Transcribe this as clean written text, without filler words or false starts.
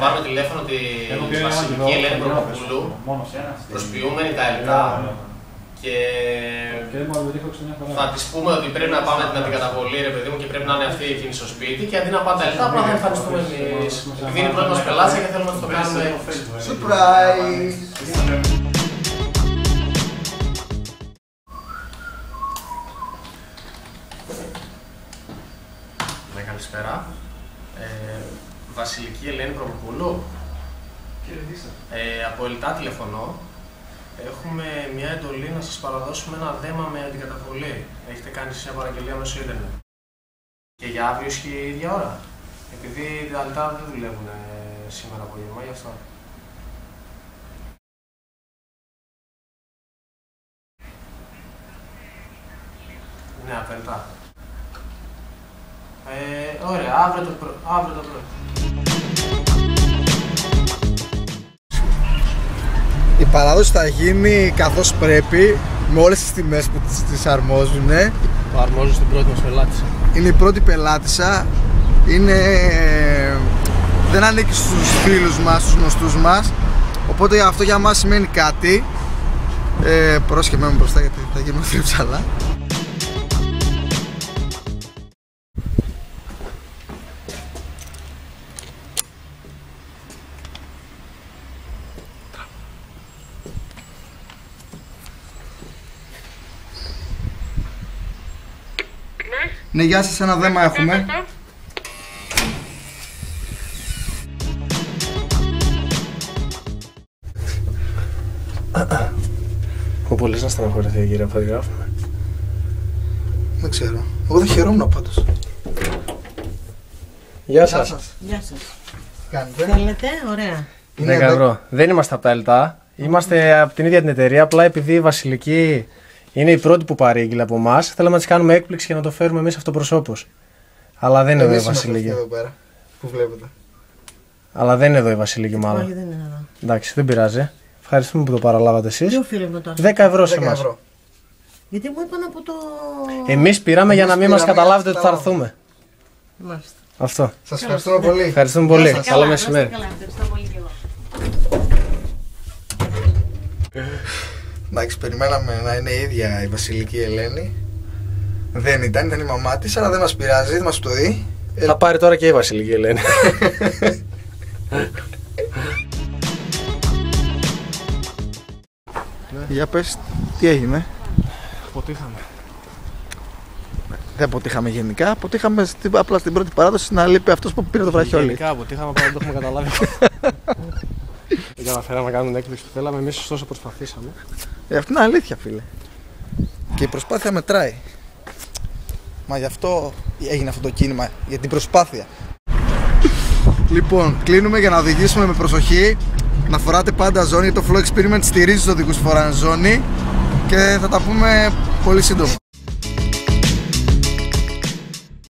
πάρουμε τηλέφωνο τη Βασιλική Ελένη Προκοπούλου, προσποιούμενη τα υλικά και θα της πούμε ότι πρέπει να πάμε την αντικαταβολή, ρε παιδί μου, και πρέπει να είναι αυτή εκείνη στο σπίτι και αντί να πάνε τα υλικά, απλά θα εμφανιστούμε εμείς. Επειδή είναι η πρώτη μας πελάτσα και θέλουμε να το κάνουμε surprise! Καλησπέρα. Βασιλική Ελένη Προκοπούλου. Από Ελτά τηλεφωνώ. Έχουμε μια εντολή να σας παραδώσουμε ένα δέμα με αντικαταβολή. Έχετε κάνει μια παραγγελία μέσω ίντερνετ. Και για αύριο ισχύει η ίδια ώρα. Επειδή τα Ελτά δεν δουλεύουν σήμερα απόγευμα, γι' αυτό. Ναι, από Ελτά. Ωραία, αύριο το πρωί. Η παράδοση θα γίνει καθώς πρέπει, με όλες τις τιμές που τις αρμόζουν. Το αρμόζω στην πρώτη μας πελάτησα. Είναι η πρώτη πελάτησα. Δεν ανήκει στους φίλους μας, στους γνωστούς μας. Οπότε αυτό για μας σημαίνει κάτι. Πρόσχε με μπροστά γιατί θα γίνουμε θρύψαλα. Ναι, γεια σας, ένα δέμα έχουμε. Όπου λες να στεναχωρηθεί, κύριε, που θα γράφουμε. Δεν ξέρω. Εγώ δεν χαιρόμουν πάντως. Γεια σας. Γεια σας. Κάνετε. Θέλετε, ωραία. 10 ευρώ. Δεν είμαστε από τα Ελτά. Είμαστε από την ίδια την εταιρεία. Απλά επειδή η Βασιλική είναι η πρώτη που παρήγγειλε από εμάς, θέλαμε να της κάνουμε έκπληξη και να το φέρουμε εμείς αυτοπροσώπως. Αλλά δεν είναι εδώ η Βασιλική. Εδώ πέρα, που βλέπετε. Αλλά δεν είναι εδώ η Βασιλική, μάλλον. Όχι, δεν είναι εδώ. Εντάξει, δεν πειράζει. Ευχαριστούμε που το παραλάβατε εσείς. Τι οφείλουμε τώρα? 10 ευρώ σε εμάς. Γιατί μου είπαν από το. Εμείς πήραμε για να μην μας καταλάβετε ότι θα έρθουμε. Μάλιστα. Αυτό. Σας ευχαριστούμε πολύ. Ευχαριστούμε πολύ. Καλό μεσημέρι. Ευχαριστώ πολύ και εγώ. Εντάξει, περιμέναμε να είναι η ίδια η Βασιλική Ελένη. Δεν ήταν η μαμά της, αλλά δεν μας πειράζει, δεν μας το δει. Θα πάρει τώρα και η Βασιλική Ελένη. Για πες, τι έγινε? Αποτύχαμε. Δεν αποτύχαμε γενικά, αποτύχαμε απλά στην πρώτη παράδοση να λείπει αυτός που πήρε το βραχιόλι. Γενικά αποτύχαμε, απλά δεν το έχουμε καταλάβει. Δεν καταφέραμε να κάνουμε την έκπληξη που θέλαμε, εμείς ωστόσο προσπαθήσαμε. Αυτή είναι αλήθεια, φίλε. Και η προσπάθεια μετράει. Μα γι' αυτό έγινε αυτό το κίνημα, για την προσπάθεια. Λοιπόν, κλείνουμε για να οδηγήσουμε με προσοχή. Να φοράτε πάντα ζώνη, το Flow Experiment στηρίζει τους οδηγούς που φοράνε ζώνη. Και θα τα πούμε πολύ σύντομα.